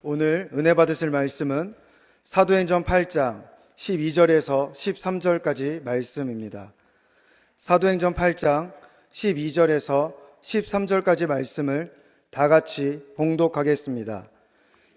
오늘 은혜 받으실 말씀은 사도행전 8장 12절에서 13절까지 말씀입니다. 사도행전 8장 12절에서 13절까지 말씀을 다 같이 봉독하겠습니다.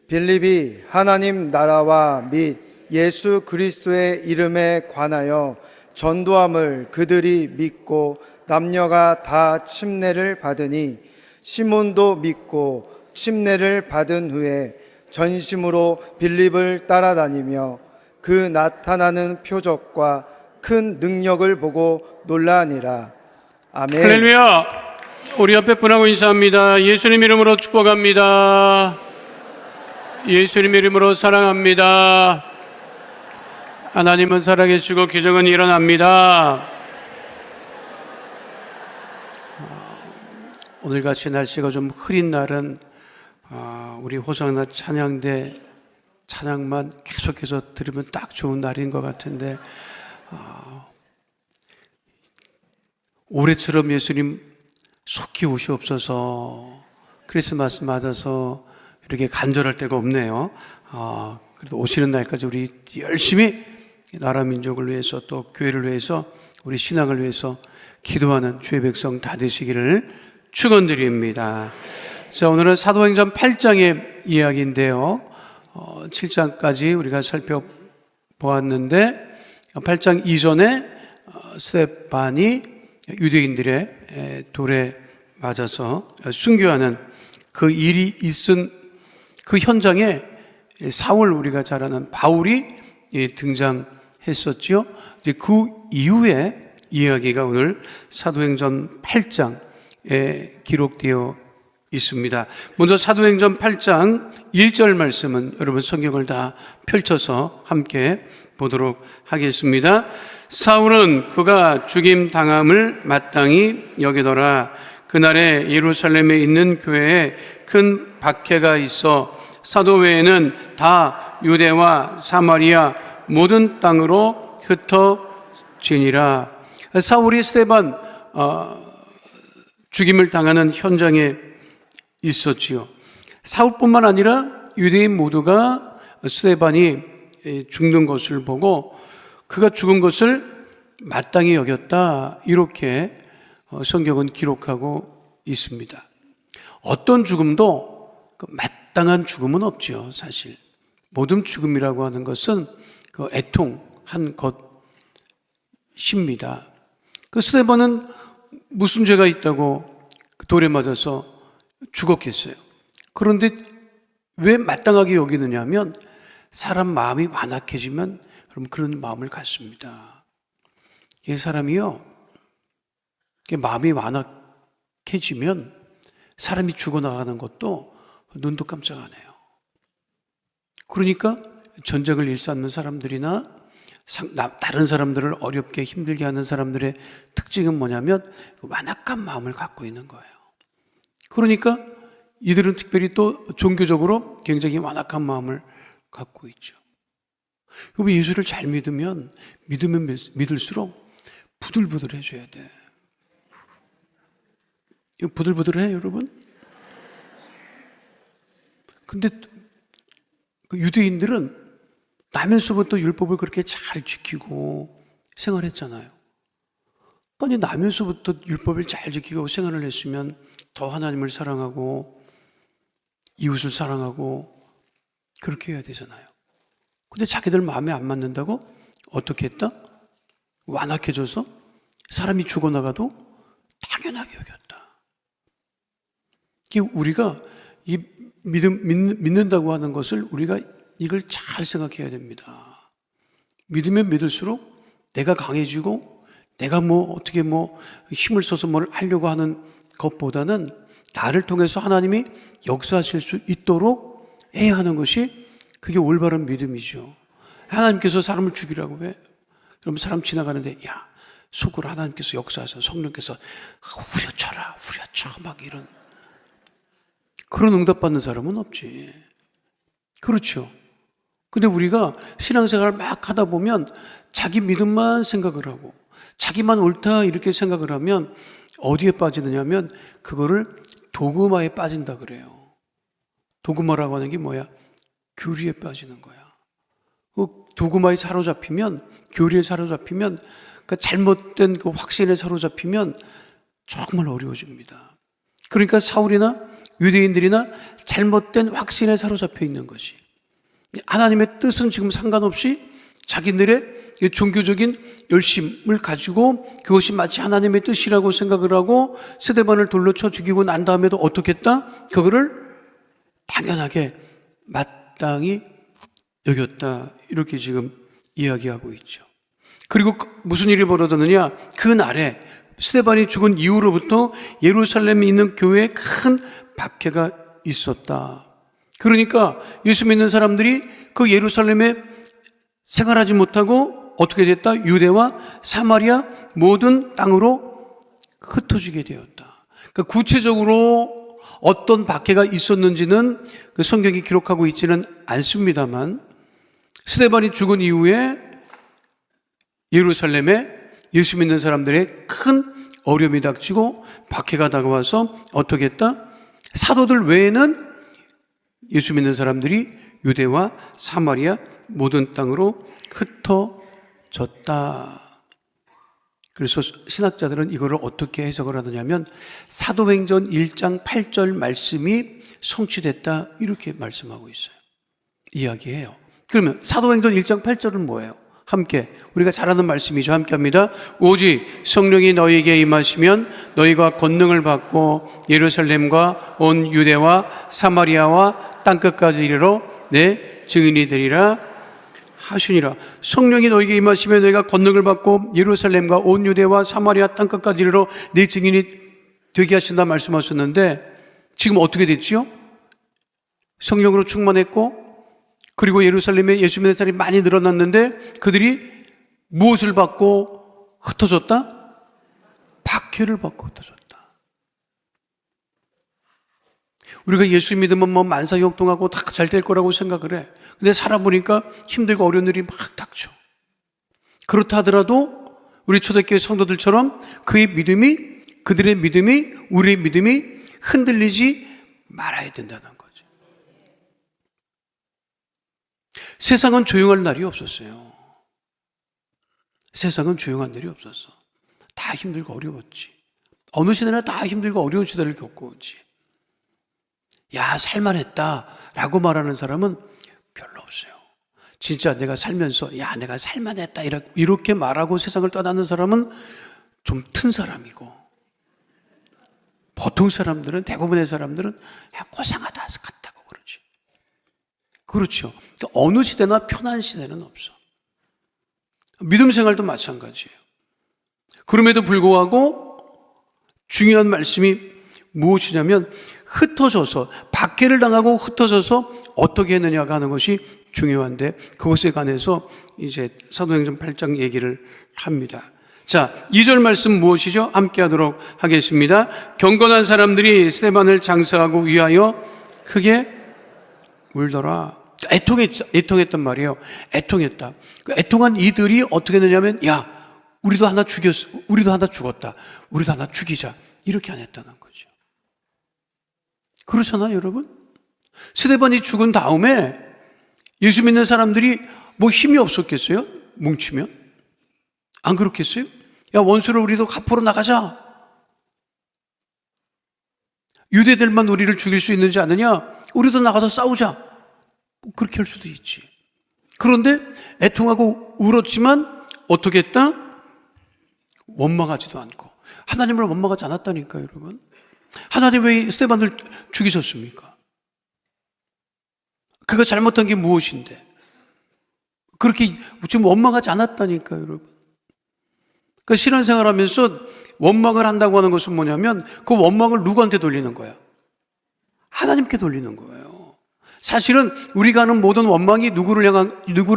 빌립이 하나님 나라와 및 예수 그리스도의 이름에 관하여 전도함을 그들이 믿고 남녀가 다 침례를 받으니 시몬도 믿고 침례를 받은 후에 전심으로 빌립을 따라다니며 그 나타나는 표적과 큰 능력을 보고 놀라니라. 아멘. 할렐루야. 우리 옆에 분하고 인사합니다. 예수님 이름으로 축복합니다. 예수님 이름으로 사랑합니다. 하나님은 살아계시고 기적은 일어납니다. 오늘같이 날씨가 좀 흐린 날은 우리 호상나 찬양대 찬양만 계속해서 들으면 딱 좋은 날인 것 같은데 올해처럼 예수님 속히 오시옵소서. 크리스마스 맞아서 이렇게 간절할 데가 없네요. 그래도 오시는 날까지 우리 열심히 나라 민족을 위해서 또 교회를 위해서 우리 신앙을 위해서 기도하는 주의 백성 다 되시기를 축원드립니다. 자, 오늘은 사도행전 8장의 이야기인데요. 7장까지 우리가 살펴보았는데 8장 이전에 스데반이 유대인들의 돌에 맞아서 순교하는 그 일이 있은 그 현장에 사울, 우리가 잘 아는 바울이 등장했었죠. 이제 그 이후에 이야기가 오늘 사도행전 8장에 기록되어 있습니다. 먼저 사도행전 8장 1절 말씀은 여러분 성경을 다 펼쳐서 함께 보도록 하겠습니다. 사울은 그가 죽임 당함을 마땅히 여기더라. 그날에 예루살렘에 있는 교회에 큰 박해가 있어 사도 외에는 다 유대와 사마리아 모든 땅으로 흩어지니라. 사울이 스데반 죽임을 당하는 현장에 있었지요. 사울뿐만 아니라 유대인 모두가 스데반이 죽는 것을 보고 그가 죽은 것을 마땅히 여겼다, 이렇게 성경은 기록하고 있습니다. 어떤 죽음도 마땅한 죽음은 없죠. 사실 모든 죽음이라고 하는 것은 그 애통한 것입니다. 그 스데반은 무슨 죄가 있다고 돌에 맞아서 죽었겠어요. 그런데 왜 마땅하게 여기느냐 하면 사람 마음이 완악해지면 그럼 그런 마음을 갖습니다. 이 사람이요, 마음이 완악해지면 사람이 죽어나가는 것도 눈도 깜짝 안 해요. 그러니까 전쟁을 일삼는 사람들이나 다른 사람들을 어렵게 힘들게 하는 사람들의 특징은 뭐냐면 완악한 마음을 갖고 있는 거예요. 그러니까 이들은 특별히 또 종교적으로 굉장히 완악한 마음을 갖고 있죠. 여러분, 예수를 잘 믿으면 믿을수록 부들부들해져야 돼. 이거 부들부들해, 여러분? 근데 그 유대인들은 나면서부터 율법을 그렇게 잘 지키고 생활했잖아요. 아니, 나면서부터 율법을 잘 지키고 생활을 했으면 더 하나님을 사랑하고 이웃을 사랑하고 그렇게 해야 되잖아요. 근데 자기들 마음에 안 맞는다고 어떻게 했다? 완악해져서 사람이 죽어나가도 당연하게 여겼다. 우리가 이 믿는다고 하는 것을 우리가 이걸 잘 생각해야 됩니다. 믿으면 믿을수록 내가 강해지고 내가 어떻게 힘을 써서 뭘 하려고 하는 것보다는 나를 통해서 하나님이 역사하실 수 있도록 해야 하는 것이 그게 올바른 믿음이죠. 하나님께서 사람을 죽이라고 해. 그럼 사람 지나가는데 속으로 하나님께서 역사하셔서 성령께서 후려쳐라, 후려쳐, 막 이런 그런 응답받는 사람은 없지. 그렇죠. 근데 우리가 신앙생활을 막 하다 보면 자기 믿음만 생각을 하고 자기만 옳다 이렇게 생각을 하면 어디에 빠지느냐 하면 그거를 도그마에 빠진다 그래요. 도그마라고 하는 게 뭐야? 교리에 빠지는 거야. 도구마에 사로잡히면, 교리에 사로잡히면, 그 잘못된 그 확신에 사로잡히면 정말 어려워집니다. 그러니까 사울이나 유대인들이나 잘못된 확신에 사로잡혀 있는 것이, 하나님의 뜻은 지금 상관없이 자기들의 종교적인 열심을 가지고 그것이 마치 하나님의 뜻이라고 생각을 하고 스데반을 돌로 쳐 죽이고 난 다음에도 어떻게 했다? 그거를 당연하게 마땅히 여겼다. 이렇게 지금 이야기하고 있죠. 그리고 무슨 일이 벌어졌느냐? 그 날에 스데반이 죽은 이후로부터 예루살렘에 있는 교회에 큰 박해가 있었다. 그러니까 예수 믿는 사람들이 그 예루살렘에 생활하지 못하고 어떻게 됐다? 유대와 사마리아 모든 땅으로 흩어지게 되었다. 그러니까 구체적으로 어떤 박해가 있었는지는 그 성경이 기록하고 있지는 않습니다만, 스데반이 죽은 이후에 예루살렘에 예수 믿는 사람들의 큰 어려움이 닥치고 박해가 다가와서 어떻게 했다? 사도들 외에는 예수 믿는 사람들이 유대와 사마리아 모든 땅으로 흩어졌다. 그래서 신학자들은 이거를 어떻게 해석을 하느냐면 사도행전 1장 8절 말씀이 성취됐다 이렇게 말씀하고 있어요. 이야기해요. 그러면 사도행전 1장 8절은 뭐예요? 함께 우리가 잘 아는 말씀이죠. 함께 합니다. 오직 성령이 너희에게 임하시면 너희가 권능을 받고 예루살렘과 온 유대와 사마리아와 땅끝까지 이르러 내 증인이 되리라 하시니라. 성령이 너희에게 임하시면 너희가 권능을 받고 예루살렘과 온 유대와 사마리아 땅끝까지 이르러 내 증인이 되게 하신다 말씀하셨는데 지금 어떻게 됐지요? 성령으로 충만했고 그리고 예루살렘에 예수 믿는 사람이 많이 늘어났는데 그들이 무엇을 받고 흩어졌다? 박해를 받고 흩어졌다. 우리가 예수 믿으면 뭐 만사형통하고 다 잘 될 거라고 생각을 해. 근데 살아보니까 힘들고 어려운 일이 막 닥쳐. 그렇다 하더라도 우리 초대교회 성도들처럼 그들의 믿음이 우리의 믿음이 흔들리지 말아야 된다는 거죠. 세상은 조용할 날이 없었어요. 세상은 조용한 날이 없었어. 다 힘들고 어려웠지. 어느 시대나 다 힘들고 어려운 시대를 겪어오지. 야, 살만했다라고 말하는 사람은 별로 없어요. 진짜 내가 살면서 야, 내가 살만했다 이렇게 말하고 세상을 떠나는 사람은 좀 튼 사람이고, 보통 사람들은, 대부분의 사람들은 야, 고생하다 갔다고 그러지. 그렇죠. 어느 시대나 편한 시대는 없어. 믿음 생활도 마찬가지예요. 그럼에도 불구하고 중요한 말씀이 무엇이냐면 흩어져서, 박해를 당하고 흩어져서 어떻게 했느냐가 하는 것이 중요한데 그것에 관해서 이제 사도행전 8장 얘기를 합니다. 자, 2절 말씀 무엇이죠? 함께 하도록 하겠습니다. 경건한 사람들이 스데반을 장사하고 위하여 크게 울더라. 애통했단 말이에요. 애통했다. 그 애통한 이들이 어떻게 했느냐면 야, 우리도 하나 죽였어. 우리도 하나 죽었다. 우리도 하나 죽이자. 이렇게 안 했다는 거죠. 그렇잖아요, 여러분? 스데반이 죽은 다음에 예수 믿는 사람들이 뭐 힘이 없었겠어요? 뭉치면? 안 그렇겠어요? 야, 원수를 우리도 갚으러 나가자. 유대들만 우리를 죽일 수 있는지 아느냐? 우리도 나가서 싸우자. 그렇게 할 수도 있지. 그런데 애통하고 울었지만 어떻게 했다? 원망하지도 않고. 하나님을 원망하지 않았다니까요, 여러분. 하나님 왜 스데반을 죽이셨습니까? 그가 잘못한 게 무엇인데? 그렇게 지금 원망하지 않았다니까요, 여러분. 그러니까 신앙생활 하면서 원망을 한다고 하는 것은 뭐냐면 그 원망을 누구한테 돌리는 거야? 하나님께 돌리는 거예요. 사실은 우리가 하는 모든 원망이 누구를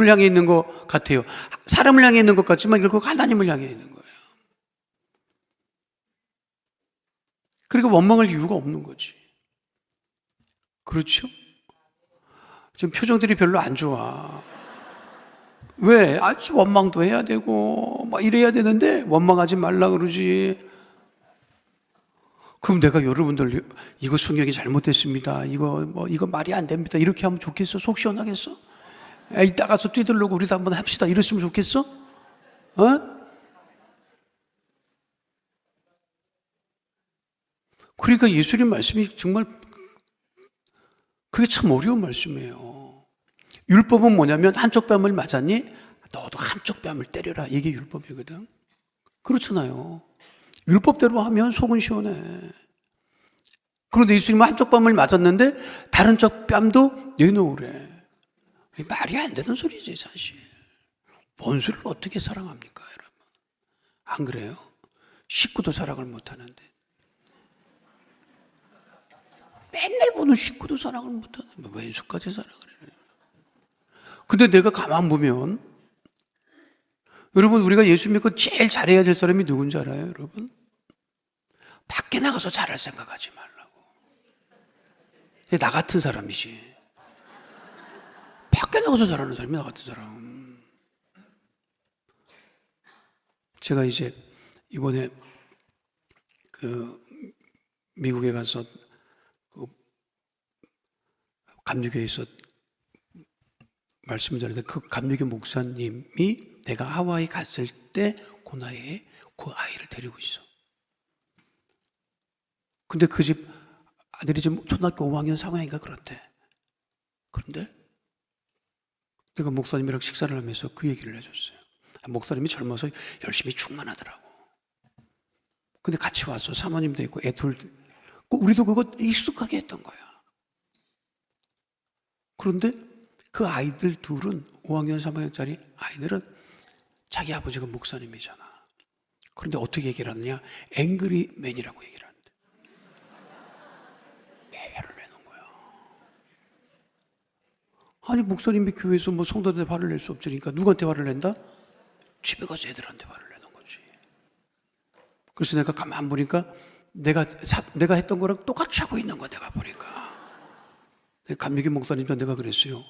향해 있는 것 같아요. 사람을 향해 있는 것 같지만 결국 하나님을 향해 있는 거예요. 그러니까 원망할 이유가 없는 거지. 그렇죠? 지금 표정들이 별로 안 좋아. 왜? 아주 원망도 해야 되고 막 이래야 되는데 원망하지 말라 그러지. 그럼 내가 여러분들 이거 성경이 잘못됐습니다. 이거 말이 안 됩니다. 이렇게 하면 좋겠어? 속 시원하겠어? 이따 가서 뛰들려고 우리도 한번 합시다. 이랬으면 좋겠어? 어? 그러니까 예수님 말씀이 정말 그게 참 어려운 말씀이에요. 율법은 뭐냐면 한쪽 뺨을 맞았니? 너도 한쪽 뺨을 때려라. 이게 율법이거든. 그렇잖아요. 율법대로 하면 속은 시원해. 그런데 예수님은 한쪽 뺨을 맞았는데 다른 쪽 뺨도 내놓으래. 말이 안 되는 소리지 사실. 원수를 어떻게 사랑합니까 여러분? 안 그래요? 식구도 사랑을 못하는데 맨날 보는 식구도 사랑을 못하는데 왼수까지 사랑을 해요. 근데 내가 가만 보면 여러분 우리가 예수 믿고 제일 잘해야 될 사람이 누군지 알아요 여러분? 밖에 나가서 잘할 생각하지 말라고. 나 같은 사람이지. 밖에 나가서 잘하는 사람이 나 같은 사람. 제가 이제 이번에 미국에 가서 감리교에서 말씀을 전했는데 그 감리교 목사님이 내가 하와이 갔을 때 그 나이에 그 아이를 데리고 있어. 근데 그 집 아들이 지금 초등학교 5학년 3학년인가 그렇대. 그런데 내가 목사님이랑 식사를 하면서 그 얘기를 해줬어요. 목사님이 젊어서 열심히 충만하더라고. 근데 같이 와서 사모님도 있고 애 둘, 우리도 그거 익숙하게 했던 거야. 그런데 그 아이들 둘은 5학년, 3학년짜리 아이들은 자기 아버지가 목사님이잖아. 그런데 어떻게 얘기를 하느냐? 앵그리맨이라고 얘기를 하는데. 매화를 내는 거야. 아니 목사님이 교회에서 뭐 성도한테 화를 낼 수 없으니까 누구한테 화를 낸다? 집에 가서 애들한테 화를 내는 거지. 그래서 내가 가만 보니까 내가 했던 거랑 똑같이 하고 있는 거야 내가 보니까. 감리교 목사님한테 내가 그랬어요.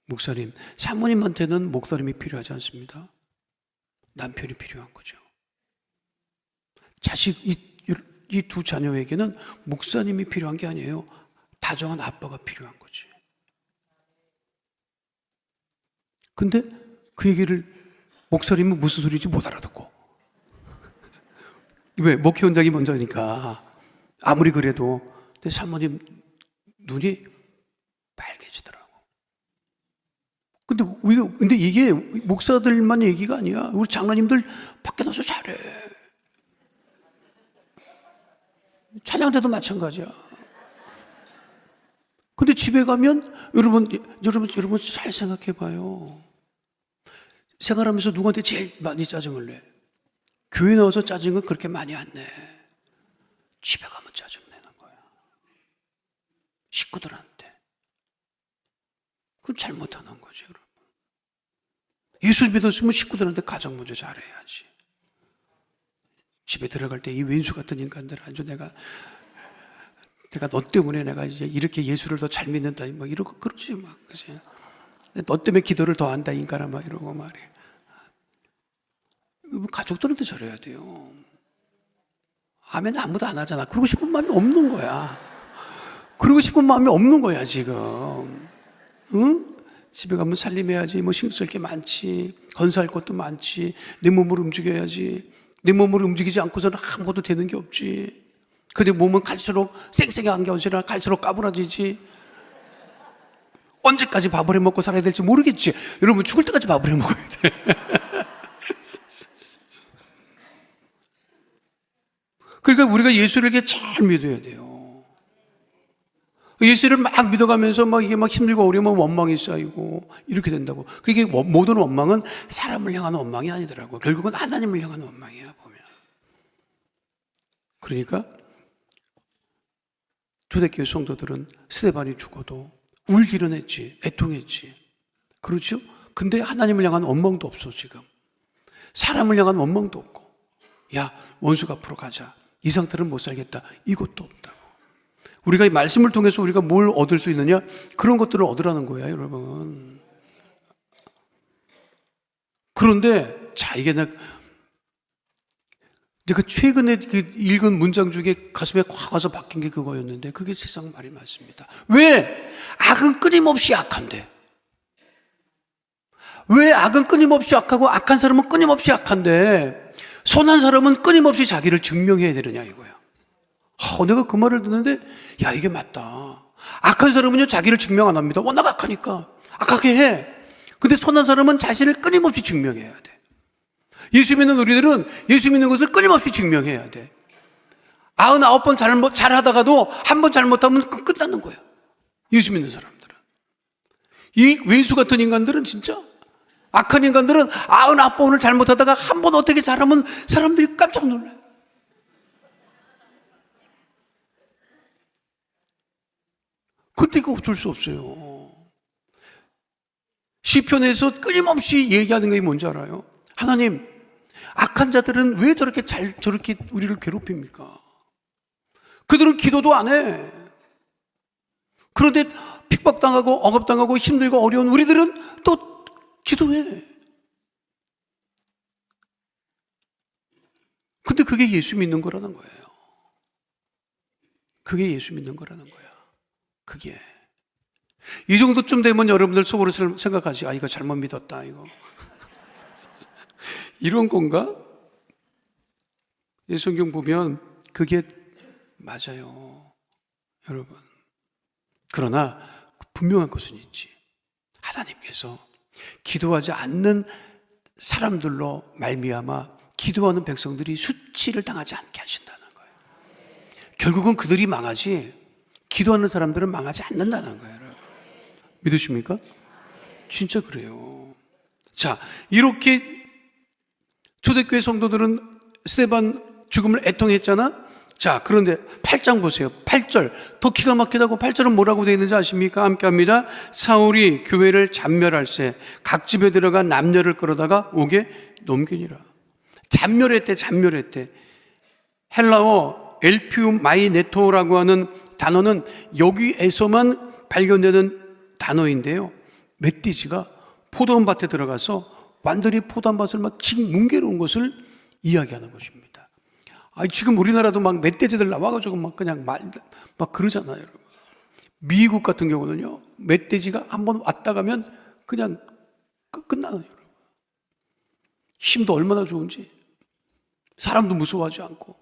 목사님, 사모님한테는 목사님이 필요하지 않습니다. 남편이 필요한 거죠. 자식, 이 두 자녀에게는 목사님이 필요한 게 아니에요. 다정한 아빠가 필요한 거지. 근데 그 얘기를 목사님은 무슨 소리인지 못 알아듣고. 왜? 목회원장이 먼저니까. 아무리 그래도. 근데 사모님 눈이 빨개지더라고. 근데 이게 목사들만 얘기가 아니야. 우리 장로님들 밖에 나서 잘해. 찬양대도 마찬가지야. 근데 집에 가면 여러분 잘 생각해 봐요. 생활하면서 누구한테 제일 많이 짜증을 내? 교회 나와서 짜증은 그렇게 많이 안 내. 집에 가면 짜증 내는 거야. 식구들한테. 그건 잘못하는 거죠, 여러분. 예수 믿었으면 식구들한테 가장 먼저 잘해야지. 집에 들어갈 때 이 왼수 같은 인간들 아주 내가 너 때문에 내가 이제 이렇게 예수를 더 잘 믿는다 막 이러고 그러지 막 그지. 너 때문에 기도를 더 한다 인간아 막 이러고 말이야. 가족들한테 잘해야 돼요. 아멘 아무도 안 하잖아. 그러고 싶은 마음이 없는 거야. 그러고 싶은 마음이 없는 거야 지금. 응? 집에 가면 살림해야지. 뭐 신경 쓸 게 많지. 건사할 것도 많지. 내 몸을 움직여야지. 내 몸을 움직이지 않고서는 아무것도 되는 게 없지. 근데 몸은 갈수록 쌩쌩한 게 아니라 갈수록 까불어지지. 언제까지 밥을 해 먹고 살아야 될지 모르겠지. 여러분 죽을 때까지 밥을 해 먹어야 돼. 그러니까 우리가 예수를 이렇게 잘 믿어야 돼요. 예수를 막 믿어가면서 막 이게 막 힘들고 어려우면 원망이 쌓이고 이렇게 된다고. 그게 모든 원망은 사람을 향하는 원망이 아니더라고. 결국은 하나님을 향하는 원망이야 보면. 그러니까 초대교회 성도들은 스데반이 죽어도 울기는 했지, 애통했지. 그렇죠? 근데 하나님을 향한 원망도 없어 지금. 사람을 향한 원망도 없고. 야 원수 앞으로 가자. 이 상태는 못 살겠다. 이것도 없다고. 우리가 이 말씀을 통해서 우리가 뭘 얻을 수 있느냐? 그런 것들을 얻으라는 거야, 여러분. 그런데 자 이게 제가 최근에 읽은 문장 중에 가슴에 콱 와서 박힌 게 그거였는데 그게 세상 말이 맞습니다. 왜? 악은 끊임없이 악한데. 왜 악은 끊임없이 악하고 악한 사람은 끊임없이 악한데 선한 사람은 끊임없이 자기를 증명해야 되느냐 이거야. 내가 그 말을 듣는데 야 이게 맞다. 악한 사람은요 자기를 증명 안 합니다. 워낙 악하니까 악하게 해. 근데 선한 사람은 자신을 끊임없이 증명해야 돼. 예수 믿는 우리들은 예수 믿는 것을 끊임없이 증명해야 돼. 99번 잘하다가도 한 번 잘못하면 끝나는 거야. 예수 믿는 사람들은. 이 외수 같은 인간들은 진짜 악한 인간들은 99번을 잘못하다가 한 번 어떻게 잘하면 사람들이 깜짝 놀라요. 근데 이거 어쩔 수 없어요. 시편에서 끊임없이 얘기하는 게 뭔지 알아요? 하나님, 악한 자들은 왜 저렇게 우리를 괴롭힙니까? 그들은 기도도 안 해. 그런데 핍박당하고 억압당하고 힘들고 어려운 우리들은 또 기도해. 근데 그게 예수 믿는 거라는 거예요. 그게 예수 믿는 거라는 거야. 그게. 이 정도쯤 되면 여러분들 속으로 생각하지. 이거 잘못 믿었다, 이거. 이런 건가? 이 성경 보면 그게 맞아요. 여러분. 그러나 분명한 것은 있지. 하나님께서 기도하지 않는 사람들로 말미암아 기도하는 백성들이 수치를 당하지 않게 하신다는 거예요. 결국은 그들이 망하지 기도하는 사람들은 망하지 않는다는 거예요. 여러분. 믿으십니까? 진짜 그래요. 자, 이렇게 초대교회 성도들은 스데반 죽음을 애통했잖아. 자, 그런데 8장 보세요. 8절. 더 기가 막히다고 8절은 뭐라고 되어 있는지 아십니까? 함께 합니다. 사울이 교회를 잔멸할세 각 집에 들어가 남녀를 끌어다가 옥에 넘기니라. 잔멸했대. 헬라어 엘피우마이네토라고 하는 단어는 여기에서만 발견되는 단어인데요. 멧돼지가 포도원밭에 들어가서 완전히 포도원밭을 막 뭉개놓은 것을 이야기하는 것입니다. 지금 우리나라도 막 멧돼지들 나와가지고 막 그냥 막 그러잖아요, 여러분. 미국 같은 경우는요, 멧돼지가 한번 왔다 가면 그냥 끝나요, 여러분. 힘도 얼마나 좋은지. 사람도 무서워하지 않고.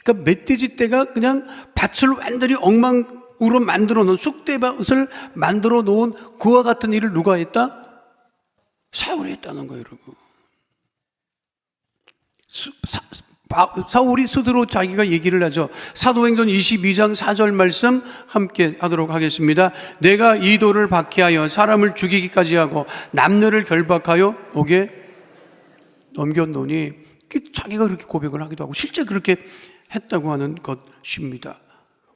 그러니까 멧돼지 떼가 그냥 밭을 완전히 엉망으로 만들어 놓은, 쑥대밭을 만들어 놓은 그와 같은 일을 누가 했다? 사울이 했다는 거예요, 여러분. 사울이 스스로 자기가 얘기를 하죠. 사도행전 22장 4절 말씀 함께 하도록 하겠습니다. 내가 이 돌을 박해하여 사람을 죽이기까지 하고 남녀를 결박하여 옥에 넘겼노니, 자기가 그렇게 고백을 하기도 하고 실제 그렇게 했다고 하는 것입니다.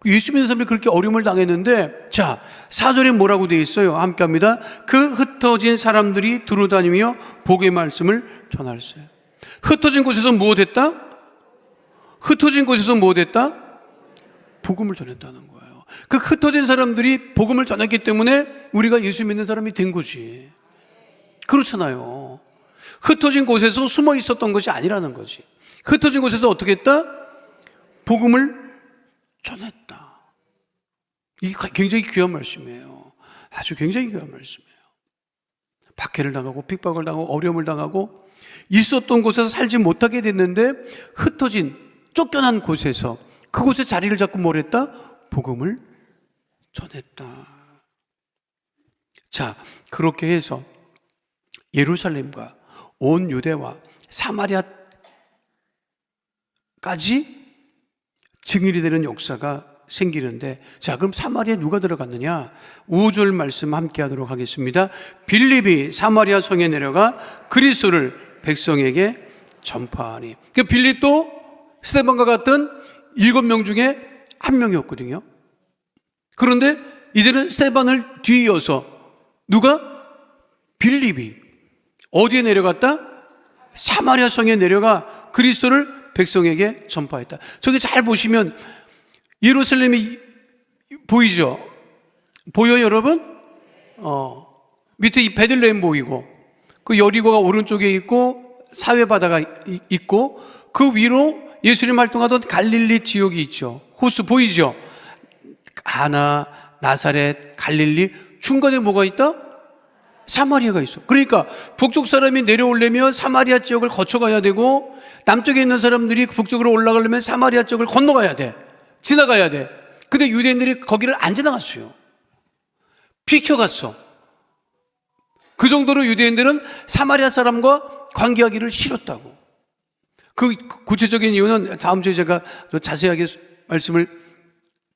예수 믿는 사람들이 그렇게 어려움을 당했는데, 자, 4절에 뭐라고 되어 있어요? 함께 합니다. 그 흩어진 사람들이 두루다니며 복의 말씀을 전할세. 흩어진 곳에서 무엇했다? 흩어진 곳에서 무엇했다? 복음을 전했다는 거예요. 그 흩어진 사람들이 복음을 전했기 때문에 우리가 예수 믿는 사람이 된 거지. 그렇잖아요. 흩어진 곳에서 숨어 있었던 것이 아니라는 거지. 흩어진 곳에서 어떻게 했다? 복음을 전했다. 이게 굉장히 귀한 말씀이에요. 아주 굉장히 귀한 말씀이에요. 박해를 당하고 핍박을 당하고 어려움을 당하고 있었던 곳에서 살지 못하게 됐는데 흩어진 쫓겨난 곳에서 그곳에 자리를 잡고 뭘 했다? 복음을 전했다. 자, 그렇게 해서 예루살렘과 온 유대와 사마리아까지 증인이 되는 역사가 생기는데, 자, 그럼 사마리아에 누가 들어갔느냐? 5절 말씀 함께 하도록 하겠습니다. 빌립이 사마리아 성에 내려가 그리스도를 백성에게 전파하니. 그 빌립도 스데반과 같은 7명 중에 한 명이었거든요. 그런데 이제는 스데반을 뒤이어서 누가? 빌립이 어디에 내려갔다? 사마리아 성에 내려가 그리스도를 백성에게 전파했다. 저기 잘 보시면 예루살렘이 보이죠? 보여요, 여러분? 밑에 이 베들레헴 보이고, 그 여리고가 오른쪽에 있고 사회바다가 있고, 그 위로 예수님 활동하던 갈릴리 지역이 있죠. 호수 보이죠? 가나, 나사렛, 갈릴리, 중간에 뭐가 있다? 사마리아가 있어. 그러니까 북쪽 사람이 내려오려면 사마리아 지역을 거쳐가야 되고, 남쪽에 있는 사람들이 북쪽으로 올라가려면 사마리아 지역을 건너가야 돼. 지나가야 돼. 근데 유대인들이 거기를 안 지나갔어요. 비켜갔어. 그 정도로 유대인들은 사마리아 사람과 관계하기를 싫었다고. 그 구체적인 이유는 다음 주에 제가 자세하게 말씀을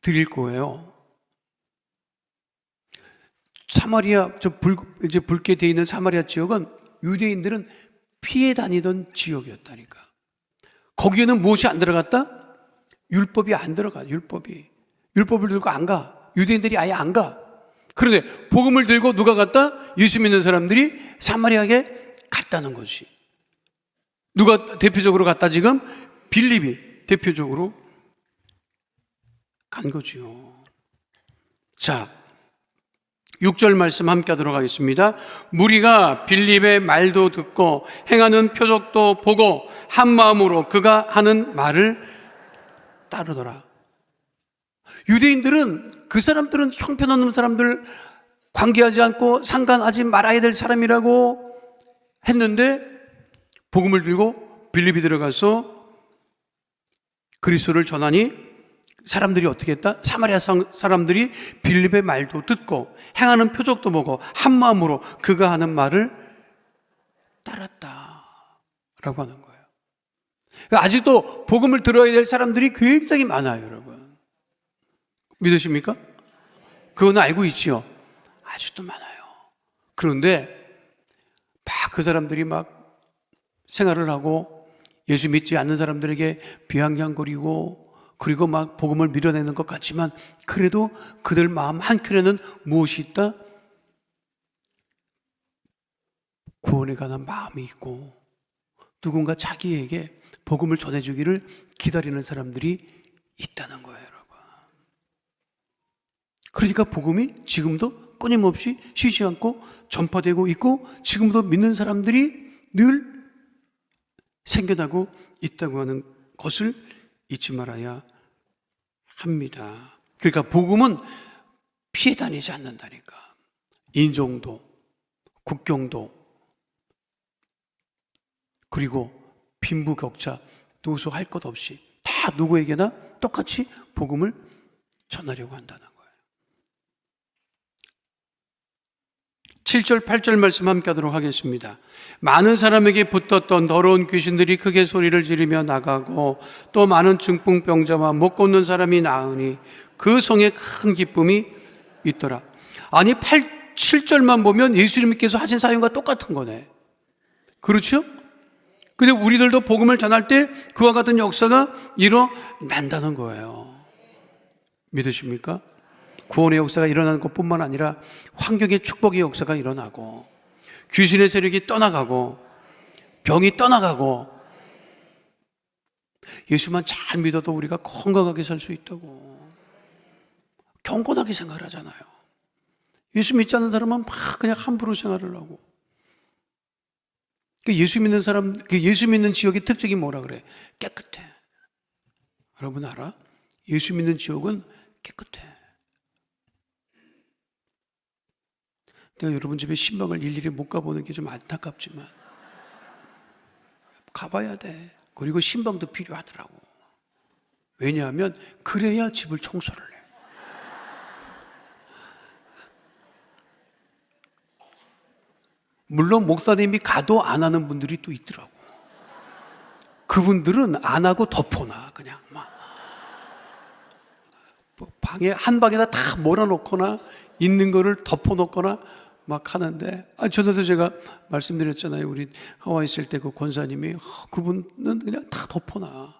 드릴 거예요. 사마리아, 이제 붉게 되어 있는 사마리아 지역은 유대인들은 피해 다니던 지역이었다니까. 거기에는 무엇이 안 들어갔다? 율법이 안 들어가. 율법을 들고 안 가. 유대인들이 아예 안 가. 그런데 복음을 들고 누가 갔다? 예수 믿는 사람들이 사마리아에 갔다는 것이. 누가 대표적으로 갔다? 지금 빌립이 대표적으로 간 거지요. 자, 6절 말씀 함께 하도록 하겠습니다. 무리가 빌립의 말도 듣고 행하는 표적도 보고 한 마음으로 그가 하는 말을 따르더라. 유대인들은 그 사람들은 형편없는 사람들, 관계하지 않고 상관하지 말아야 될 사람이라고 했는데, 복음을 들고 빌립이 들어가서 그리스도를 전하니 사람들이 어떻게 했다? 사마리아 사람들이 빌립의 말도 듣고 행하는 표적도 보고 한 마음으로 그가 하는 말을 따랐다 라고 하는 거예요. 아직도 복음을 들어야 될 사람들이 굉장히 많아요, 여러분. 믿으십니까? 그건 알고 있지요. 아직도 많아요. 그런데 막 그 사람들이 막 생활을 하고 예수 믿지 않는 사람들에게 비아냥거리고, 그리고 막 복음을 밀어내는 것 같지만, 그래도 그들 마음 한켠에는 무엇이 있다? 구원에 관한 마음이 있고, 누군가 자기에게 복음을 전해주기를 기다리는 사람들이 있다는 거예요, 여러분. 그러니까 복음이 지금도 끊임없이 쉬지 않고 전파되고 있고, 지금도 믿는 사람들이 늘 생겨나고 있다고 하는 것을 잊지 말아야 합니다. 그러니까 복음은 피해 다니지 않는다니까. 인종도, 국경도, 그리고 빈부격차, 노소할 것 없이 다 누구에게나 똑같이 복음을 전하려고 한다는 거예요. 7절, 8절 말씀 함께 하도록 하겠습니다. 많은 사람에게 붙었던 더러운 귀신들이 크게 소리를 지르며 나가고, 또 많은 중풍병자와 못 걷는 사람이 나으니 그 성에 큰 기쁨이 있더라. 아니, 7절만 보면 예수님께서 하신 사역과 똑같은 거네. 그렇죠? 근데 우리들도 복음을 전할 때 그와 같은 역사가 일어난다는 거예요. 믿으십니까? 구원의 역사가 일어나는 것뿐만 아니라 환경의 축복의 역사가 일어나고, 귀신의 세력이 떠나가고, 병이 떠나가고, 예수만 잘 믿어도 우리가 건강하게 살 수 있다고 경건하게 생각을 하잖아요. 예수 믿지 않는 사람은 막 그냥 함부로 생활을 하고. 예수 믿는 사람, 예수 믿는 지역의 특징이 뭐라 그래? 깨끗해. 여러분 알아? 예수 믿는 지역은 깨끗해. 내가 여러분 집에 신방을 일일이 못 가보는 게 좀 안타깝지만 가봐야 돼. 그리고 신방도 필요하더라고. 왜냐하면 그래야 집을 청소를 해. 물론 목사님이 가도 안 하는 분들이 또 있더라고. 그분들은 안 하고 덮어놔. 그냥 막 방에 한 방에다 다 몰아놓거나 있는 거를 덮어놓거나 막 하는데, 전에도 제가 말씀드렸잖아요. 우리 하와이 있을 때 그 권사님이, 그분은 그냥 다 덮어놔.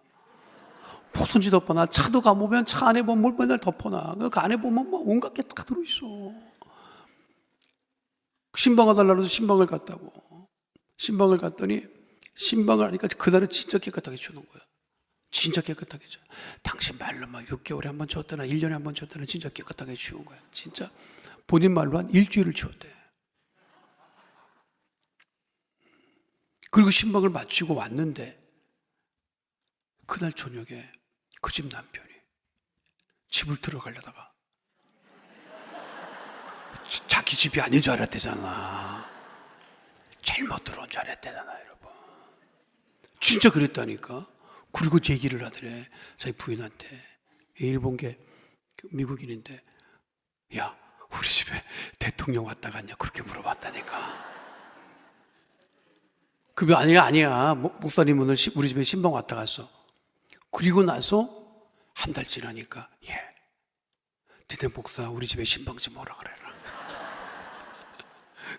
뭐든지 덮어놔. 차도 가보면 차 안에 보면 뭘 맨날 덮어놔. 그 안에 보면 막 온갖 게 다 들어있어. 신방을 달라고 해서 신방을 갔다고. 신방을 갔더니, 신방을 하니까 그날은 진짜 깨끗하게 주는 거야. 진짜 깨끗하게 줘. 당신 말로 막 6개월에 한 번 줬다나 1년에 한 번 줬다나 진짜 깨끗하게 치운 거야. 진짜 본인 말로 한 일주일을 치웠대. 그리고 신방을 마치고 왔는데, 그날 저녁에 그 집 남편이 집을 들어가려다가 자기 집이 아닌 줄 알았대잖아. 잘못 들어온 줄 알았대잖아, 여러분. 진짜 그랬다니까. 그리고 얘기를 하더래, 자기 부인한테. 일본계 미국인인데, 야, 우리 집에 대통령 왔다 갔냐? 그렇게 물어봤다니까. 그게 아니야. 목사님은 우리 집에 신방 왔다 갔어. 그리고 나서 한 달 지나니까, 니네 목사 우리 집에 신방 좀 오라 그래라.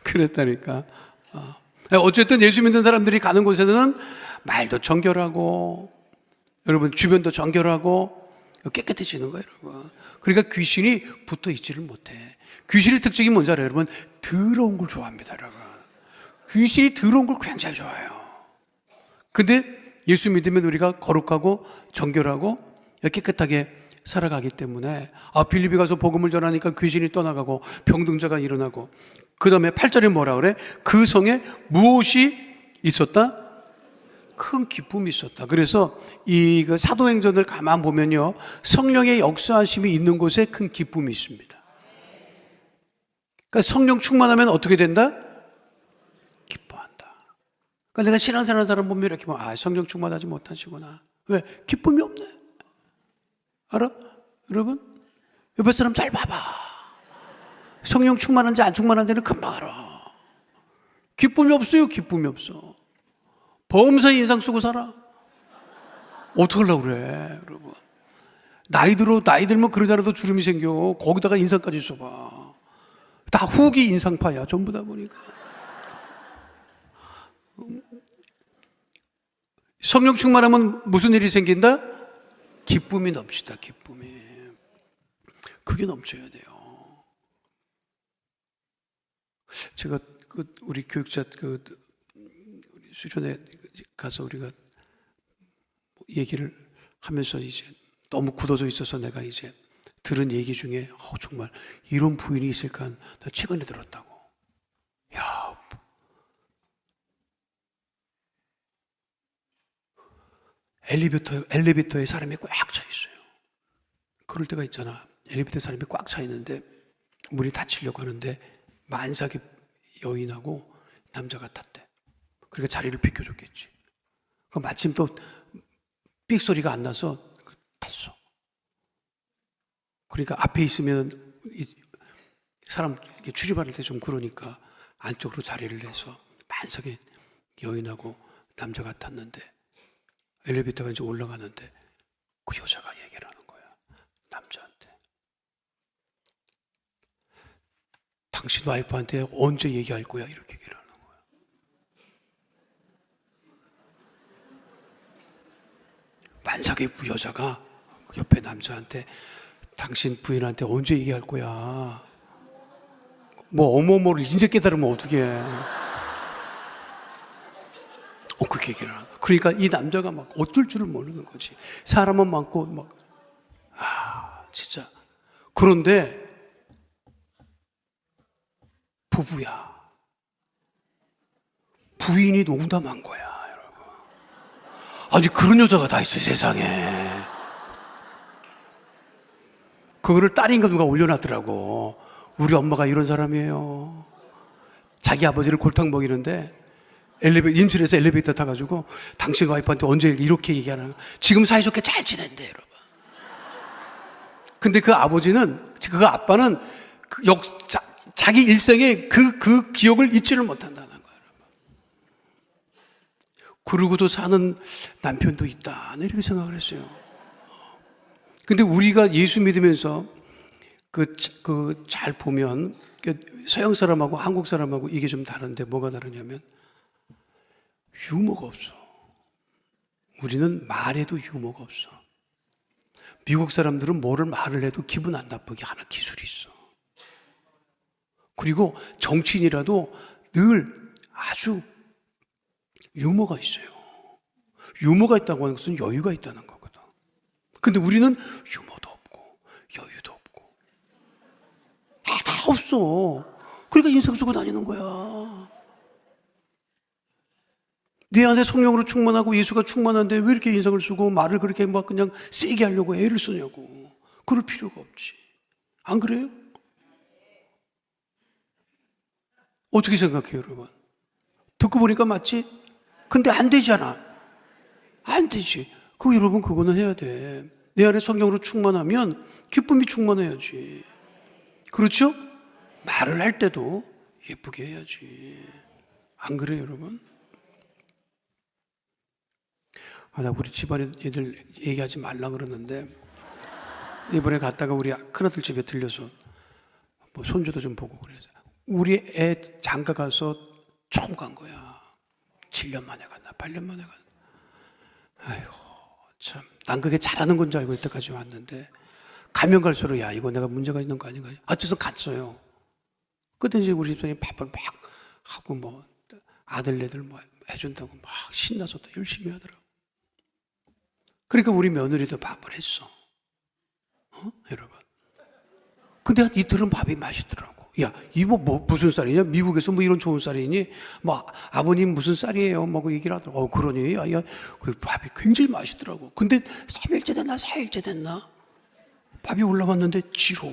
그랬다니까. 어쨌든 예수 믿는 사람들이 가는 곳에서는 말도 정결하고, 여러분 주변도 정결하고 깨끗해지는 거예요, 여러분. 그러니까 귀신이 붙어 있지를 못해. 귀신의 특징이 뭔지 알아요, 여러분? 더러운 걸 좋아합니다, 여러분. 귀신이 더러운 걸 굉장히 좋아해요. 근데 예수 믿으면 우리가 거룩하고 정결하고 깨끗하게 살아가기 때문에, 빌립이 가서 복음을 전하니까 귀신이 떠나가고 병등자가 일어나고, 그 다음에 8절에 뭐라 그래? 그 성에 무엇이 있었다? 큰 기쁨이 있었다. 그래서 이 사도행전을 가만 보면요, 성령의 역사하심이 있는 곳에 큰 기쁨이 있습니다. 그러니까 성령 충만하면 어떻게 된다? 기뻐한다. 그러니까 내가 신앙생활하는 사람 보면 이렇게 보면, 성령 충만하지 못하시구나. 왜? 기쁨이 없네. 알아? 여러분? 옆에 사람 잘 봐봐. 성령 충만한지 안 충만한지는 금방 알아. 기쁨이 없어요. 기쁨이 없어. 범사에 인상 쓰고 살아. 어떡하려고 그래, 여러분. 나이 들면 그러자라도 주름이 생겨. 거기다가 인상까지 써봐. 다 후기 인상파야, 전부 다 보니까. 성령 충만하면 무슨 일이 생긴다? 기쁨이 넘치다, 기쁨이. 그게 넘쳐야 돼요. 제가 우리 교육자 우리 수련회 가서 우리가 얘기를 하면서 이제 너무 굳어져 있어서 내가 이제 들은 얘기 중에 정말 이런 부인이 있을까? 나 최근에 들었다고. 야, 엘리베이터에 사람이 꽉 차 있어요. 그럴 때가 있잖아. 엘리베이터에 사람이 꽉 차 있는데 문이 닫히려고 하는데 만삭의 여인하고 남자가 탔대. 그러니까 자리를 비켜줬겠지. 마침 또 삑 소리가 안 나서 탔어. 그러니까 앞에 있으면 사람 출입할 때 좀 그러니까 안쪽으로 자리를 내서 만삭의 여인하고 남자가 탔는데, 엘리베이터가 이제 올라가는데 그 여자가 얘기를 하는 거야, 남자한테. 당신 와이프한테 언제 얘기할 거야? 이렇게 얘기를 하는 거야. 만삭의 여자가 옆에 남자한테 당신 부인한테 언제 얘기할 거야? 뭐 어머머를 이제 깨달으면 어떡해. 그렇게 얘기를 하는 거야. 그러니까 이 남자가 막 어쩔 줄을 모르는 거지. 사람은 많고 진짜. 그런데 부부야. 부인이 농담한 거야, 여러분. 아니, 그런 여자가 다 있어요, 세상에. 그거를 딸인가 누가 올려놨더라고. 우리 엄마가 이런 사람이에요. 자기 아버지를 골탕 먹이는데 임실에서 엘리베이터 타가지고 당신 와이프한테 언제 이렇게 얘기하나. 지금 사이좋게 잘 지낸대, 여러분. 근데 그 아버지는, 그 아빠는 자기 일생에 그 기억을 잊지를 못한다는 거예요, 여러분. 그러고도 사는 남편도 있다, 이렇게 생각을 했어요. 근데 우리가 예수 믿으면서 잘 보면 서양 사람하고 한국 사람하고 이게 좀 다른데, 뭐가 다르냐면 유머가 없어. 우리는 말해도 유머가 없어. 미국 사람들은 뭐를 말을 해도 기분 안 나쁘게 하는 기술이 있어. 그리고 정치인이라도 늘 아주 유머가 있어요. 유머가 있다고 하는 것은 여유가 있다는 거거든. 근데 우리는 유머도 없고 여유도 없고 다 없어. 그러니까 인상 쓰고 다니는 거야. 내 안에 성령으로 충만하고 예수가 충만한데 왜 이렇게 인상을 쓰고 말을 그렇게 막 그냥 세게 하려고 애를 쓰냐고. 그럴 필요가 없지. 안 그래요? 어떻게 생각해요, 여러분? 듣고 보니까 맞지? 근데 안 되잖아. 안 되지. 여러분, 그거는 해야 돼. 내 안에 성령으로 충만하면 기쁨이 충만해야지. 그렇죠? 말을 할 때도 예쁘게 해야지. 안 그래요, 여러분? 나 우리 집안에 애들 얘기하지 말라 그러는데, 이번에 갔다가 우리 큰아들 집에 들려서 뭐 손주도 좀 보고 그래서 우리 애 장가 가서 처음 간 거야. 7년 만에 갔나 8년 만에 갔나. 아이고 참, 난 그게 잘하는 건 줄 알고 이때까지 왔는데 가면 갈수록 야 이거 내가 문제가 있는 거 아닌가. 어째서 갔어요. 그때 이제 우리 집사람이 밥을 막 하고 뭐 아들네들 뭐 해준다고 막 신나서 또 열심히 하더라고. 그러니까 우리 며느리도 밥을 했어. 여러분. 근데 이틀은 밥이 맛있더라고. 야, 이거 뭐 무슨 쌀이냐? 미국에서 뭐 이런 좋은 쌀이니? 뭐 아버님 무슨 쌀이에요? 뭐 그 얘기를 하더라고. 그러니? 야, 그 밥이 굉장히 맛있더라고. 근데 3일째 됐나 4일째 됐나? 밥이 올라왔는데 지로.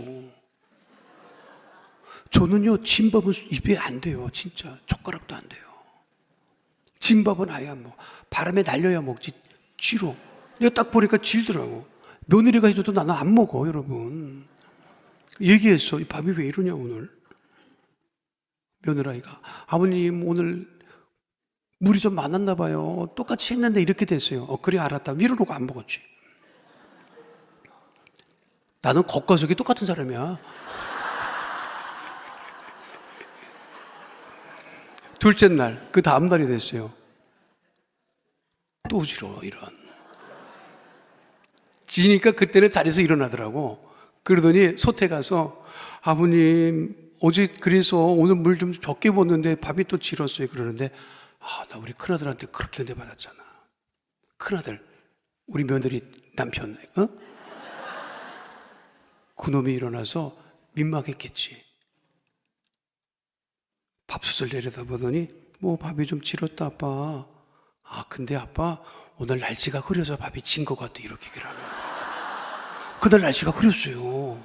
저는요 진밥은 입에 안 돼요. 진짜 젓가락도 안 돼요. 진밥은 아예 뭐 바람에 날려야 먹지 지로. 내가 딱 보니까 질더라고. 며느리가 해줘도 나는 안 먹어, 여러분. 얘기했어. 이 밥이 왜 이러냐, 오늘. 며느라이가. 아버님, 오늘 물이 좀 많았나 봐요. 똑같이 했는데 이렇게 됐어요. 그래, 알았다. 밀어놓고 안 먹었지. 나는 겉과속이 똑같은 사람이야. 둘째 날, 그 다음 날이 됐어요. 또 지러, 이런. 지니까 그때는 자리에서 일어나더라고. 그러더니 솥에 가서 아버님 어제 그래서 오늘 물 좀 적게 붓는데 밥이 또 질었어요. 그러는데 나 우리 큰아들한테 그렇게 은혜 받았잖아. 큰아들 우리 며느리 남편 그놈이 일어나서 민망했겠지. 밥솥을 내려다보더니 뭐 밥이 좀 질었다 아빠. 근데 아빠 오늘 날씨가 흐려서 밥이 진 것 같아. 이렇게 얘기를 하는 거야. 그날 날씨가 흐렸어요.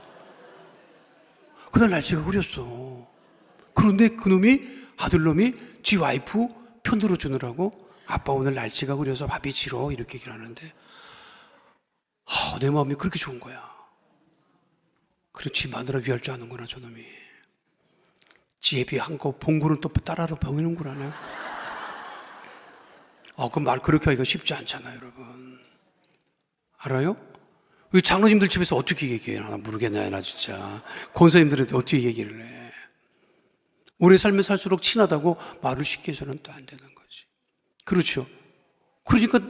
그날 날씨가 흐렸어. 그런데 그놈이 아들놈이 지 와이프 편 들어주느라고 아빠 오늘 날씨가 흐려서 밥이 질어 이렇게 얘기를 하는데 내 마음이 그렇게 좋은 거야. 그래 지 마누라 위할 줄 아는구나 저놈이. 지 애비 한 거 봉구를 또 따라서 배우는구나. 그 말 그렇게 하기가 쉽지 않잖아요, 여러분. 알아요? 이 장로님들 집에서 어떻게 얘기해요? 나 모르겠네, 나 진짜. 권사님들한테 어떻게 얘기를 해? 오래 살면 살수록 친하다고 말을 쉽게 해서는 또 안 되는 거지. 그렇죠? 그러니까,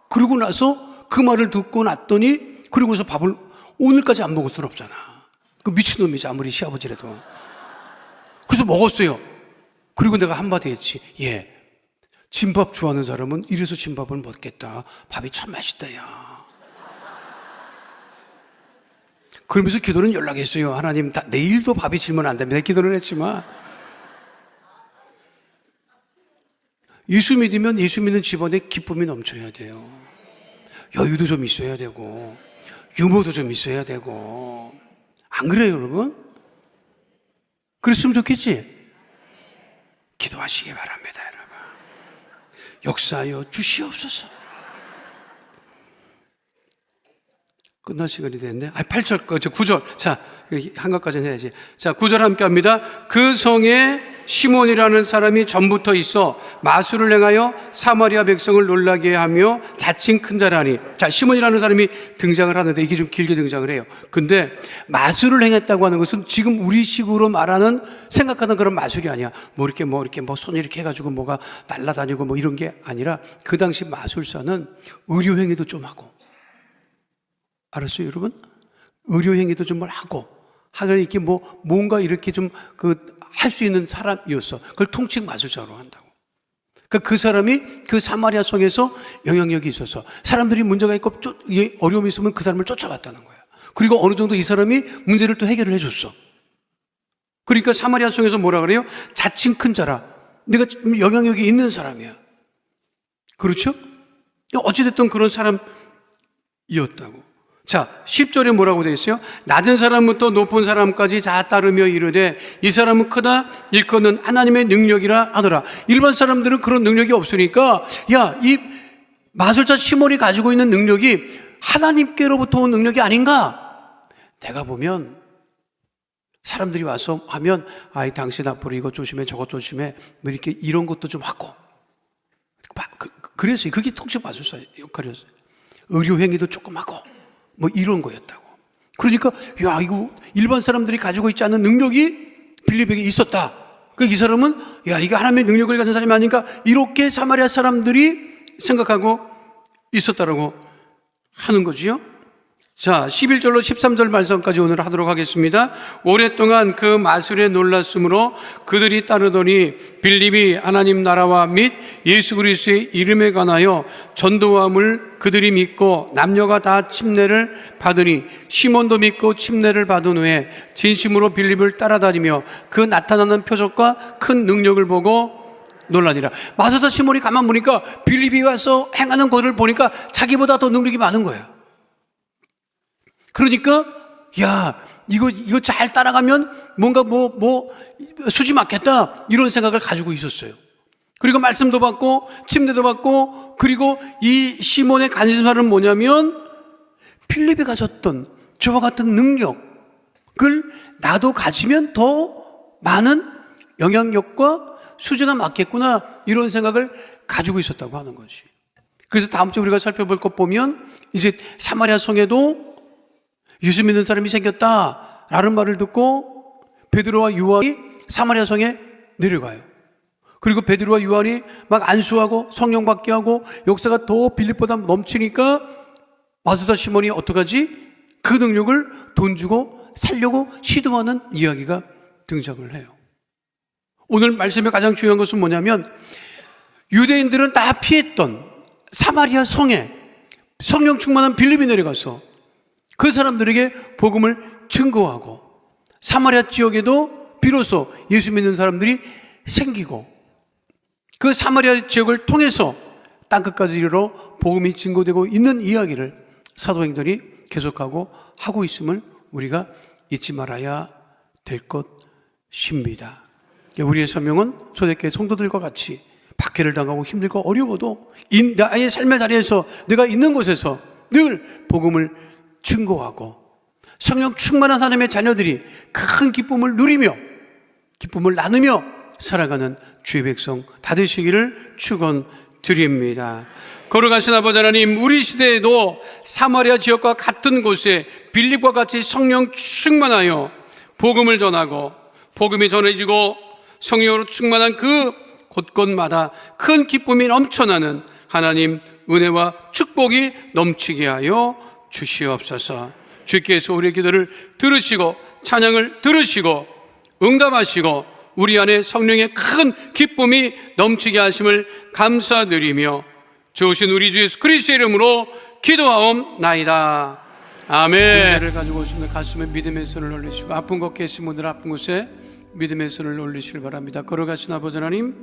그러고 나서 그 말을 듣고 났더니, 그러고서 밥을 오늘까지 안 먹을 수는 없잖아. 그 미친놈이지, 아무리 시아버지라도. 그래서 먹었어요. 그리고 내가 한마디 했지. 진밥 좋아하는 사람은 이래서 진밥을 먹겠다. 밥이 참 맛있다, 야. 그러면서 기도는 연락했어요. 하나님, 내일도 밥이 질면 안 됩니다. 기도를 했지만. 예수 믿으면 예수 믿는 집안에 기쁨이 넘쳐야 돼요. 여유도 좀 있어야 되고, 유머도 좀 있어야 되고. 안 그래요, 여러분? 그랬으면 좋겠지? 기도하시기 바랍니다, 여러분. 역사하여 주시옵소서. 끝날 시간이 됐네. 8절, 9절. 자, 한 것까지는 해야지. 자, 9절 함께 합니다. 그 성에 시몬이라는 사람이 전부터 있어 마술을 행하여 사마리아 백성을 놀라게 하며 자칭 큰 자라니. 자, 시몬이라는 사람이 등장을 하는데 이게 좀 길게 등장을 해요. 근데 마술을 행했다고 하는 것은 지금 우리식으로 말하는 생각하는 그런 마술이 아니야. 뭐 이렇게 손 이렇게 해가지고 뭐가 날아다니고 뭐 이런 게 아니라 그 당시 마술사는 의료행위도 좀 하고. 알았어요, 여러분? 의료행위도 좀 하고, 이렇게 뭔가 이렇게 좀 할 수 있는 사람이었어. 그걸 통칭 마술사로 한다고. 그 사람이 그 사마리아 성에서 영향력이 있어서 사람들이 문제가 있고 어려움이 있으면 그 사람을 쫓아갔다는 거야. 그리고 어느 정도 이 사람이 문제를 또 해결을 해줬어. 그러니까 사마리아 성에서 뭐라 그래요? 자칭 큰 자라. 내가 영향력이 있는 사람이야. 그렇죠? 어찌됐든 그런 사람이었다고. 자, 10절에 뭐라고 되어 있어요? 낮은 사람부터 높은 사람까지 다 따르며 이르되 이 사람은 크다 일컫는 하나님의 능력이라 하더라. 일반 사람들은 그런 능력이 없으니까 야, 이 마술자 시몬이 가지고 있는 능력이 하나님께로부터 온 능력이 아닌가? 내가 보면 사람들이 와서 하면 아이 당신 앞으로 이것 조심해 저것 조심해 뭐 이렇게 이런 것도 좀 하고 그래서 그게 통치 마술사 역할이었어요. 의료 행위도 조금 하고 뭐 이런 거였다고. 그러니까 야 이거 일반 사람들이 가지고 있지 않은 능력이 빌립에게 있었다. 그 이 사람은 야 이게 하나님의 능력을 가진 사람이 아닌가 이렇게 사마리아 사람들이 생각하고 있었다라고 하는 거지요. 자, 11절로 13절 말씀까지 오늘 하도록 하겠습니다. 오랫동안 그 마술에 놀랐으므로 그들이 따르더니 빌립이 하나님 나라와 및 예수 그리스도의 이름에 관하여 전도함을 그들이 믿고 남녀가 다 침례를 받으니 시몬도 믿고 침례를 받은 후에 진심으로 빌립을 따라다니며 그 나타나는 표적과 큰 능력을 보고 놀라니라. 마술사 시몬이 가만 보니까 빌립이 와서 행하는 것을 보니까 자기보다 더 능력이 많은 거야. 그러니까 야 이거 잘 따라가면 뭔가 뭐 수지 맞겠다 이런 생각을 가지고 있었어요. 그리고 말씀도 받고 침례도 받고 그리고 이 시몬의 관심사는 뭐냐면 빌립이 가졌던 저와 같은 능력을 나도 가지면 더 많은 영향력과 수지가 맞겠구나 이런 생각을 가지고 있었다고 하는 거지. 그래서 다음 주에 우리가 살펴볼 것 보면 이제 사마리아 성에도 예수 믿는 사람이 생겼다라는 말을 듣고 베드로와 요한이 사마리아 성에 내려가요. 그리고 베드로와 요한이 막 안수하고 성령 받게 하고 역사가 더 빌립보다 넘치니까 마술사 시몬이 어떡하지? 그 능력을 돈 주고 살려고 시도하는 이야기가 등장을 해요. 오늘 말씀의 가장 중요한 것은 뭐냐면 유대인들은 다 피했던 사마리아 성에 성령 충만한 빌립이 내려가서 그 사람들에게 복음을 증거하고 사마리아 지역에도 비로소 예수 믿는 사람들이 생기고 그 사마리아 지역을 통해서 땅끝까지 이르러 복음이 증거되고 있는 이야기를 사도행전이 계속하고 하고 있음을 우리가 잊지 말아야 될 것입니다. 우리의 사명은 초대교회 성도들과 같이 박해를 당하고 힘들고 어려워도 나의 삶의 자리에서 내가 있는 곳에서 늘 복음을 증거하고 성령 충만한 하나님의 자녀들이 큰 기쁨을 누리며 기쁨을 나누며 살아가는 주의 백성 다 되시기를 축원드립니다. 거룩하신 아버지 하나님, 우리 시대에도 사마리아 지역과 같은 곳에 빌립과 같이 성령 충만하여 복음을 전하고 복음이 전해지고 성령으로 충만한 그 곳곳마다 큰 기쁨이 넘쳐나는 하나님 은혜와 축복이 넘치게 하여 주시옵소서. 주께서 우리의 기도를 들으시고 찬양을 들으시고 응답하시고 우리 안에 성령의 큰 기쁨이 넘치게 하심을 감사드리며 주신 우리 주 예수 그리스도의 이름으로 기도하옵나이다. 아멘. 은혜를 가지고 오시는 가슴에 믿음의 손을 올리시고 아픈 곳 계신 분들 아픈 곳에 믿음의 손을 올리시길 바랍니다. 걸어가신 아버지 하나님,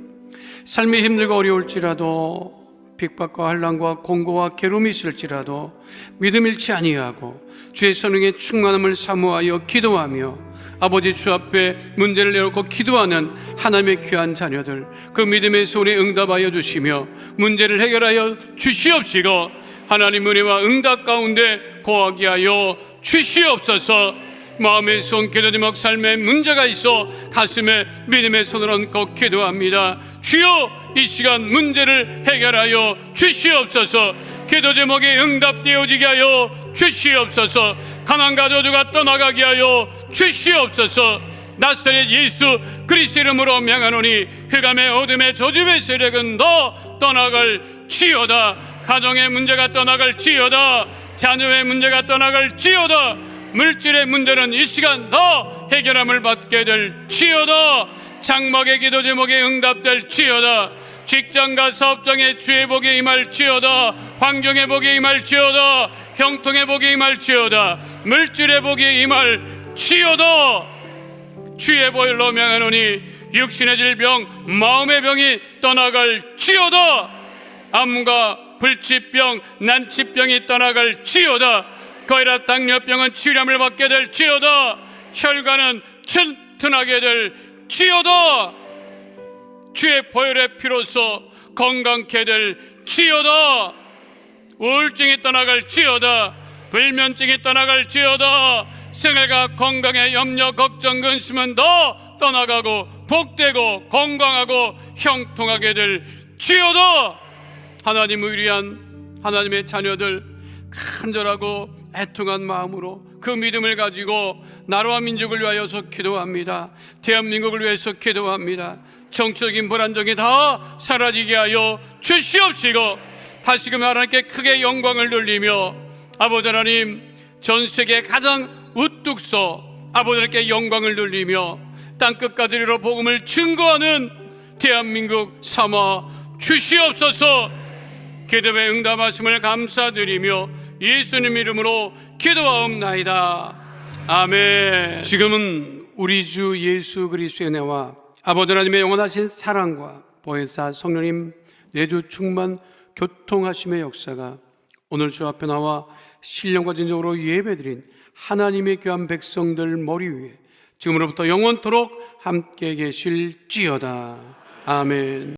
삶이 힘들고 어려울지라도 핍박과 환난과 공고와 괴로움이 있을지라도 믿음 잃지 아니하고 주의 성령의 충만함을 사모하여 기도하며 아버지 주 앞에 문제를 내놓고 기도하는 하나님의 귀한 자녀들 그 믿음의 손에 응답하여 주시며 문제를 해결하여 주시옵시고 하나님 은혜와 응답 가운데 거하게 하여 주시옵소서. 마음의 손 기도 제목 삶에 문제가 있어 가슴에 믿음의 손을 얹고 기도합니다. 주여 이 시간 문제를 해결하여 주시옵소서. 기도 제목이 응답되어지게 하여 주시옵소서. 가난과 저주가 떠나가게 하여 주시옵소서. 나사렛 예수 그리스도 이름으로 명하노니 흑암의 어둠의 저주의 세력은 너 떠나갈지어다. 가정의 문제가 떠나갈지어다. 자녀의 문제가 떠나갈지어다. 물질의 문제는 이 시간 더 해결함을 받게 될지어다. 장막의 기도 제목에 응답될지어다. 직장과 사업장의 주의 복이 임할지어다. 환경의 복이 임할지어다. 형통의 복이 임할지어다. 물질의 복이 임할지어다. 주의 보혈로 명하노니 육신의 질병 마음의 병이 떠나갈지어다. 암과 불치병, 난치병이 떠나갈지어다. 고혈압, 당뇨병은 치료함을 받게 될지어다. 혈관은 튼튼하게 될지어다. 주의 보혈의 피로써 건강케 될지어다. 우울증이 떠나갈지어다. 불면증이 떠나갈지어다. 생활과 건강의 염려, 걱정, 근심은 다 떠나가고 복되고 건강하고 형통하게 될지어다. 하나님을 위한 하나님의 자녀들, 간절하고 애통한 마음으로 그 믿음을 가지고 나라와 민족을 위하여서 기도합니다. 대한민국을 위해서 기도합니다. 정치적인 불안정이 다 사라지게 하여 주시옵시고, 다시금 하나님께 크게 영광을 돌리며 아버지 하나님, 전 세계 가장 우뚝 서 아버지 하나님께 영광을 돌리며 땅끝까지 이르러 복음을 증거하는 대한민국 삼아 주시옵소서. 기도에 응답하심을 감사드리며 예수님 이름으로 기도하옵나이다. 아멘. 지금은 우리 주 예수 그리스도의 은혜와 아버지 하나님의 영원하신 사랑과 보혜사 성령님 내주 충만 교통하심의 역사가 오늘 주 앞에 나와 신령과 진정으로 예배드린 하나님의 귀한 백성들 머리 위에 지금으로부터 영원토록 함께 계실지어다. 아멘.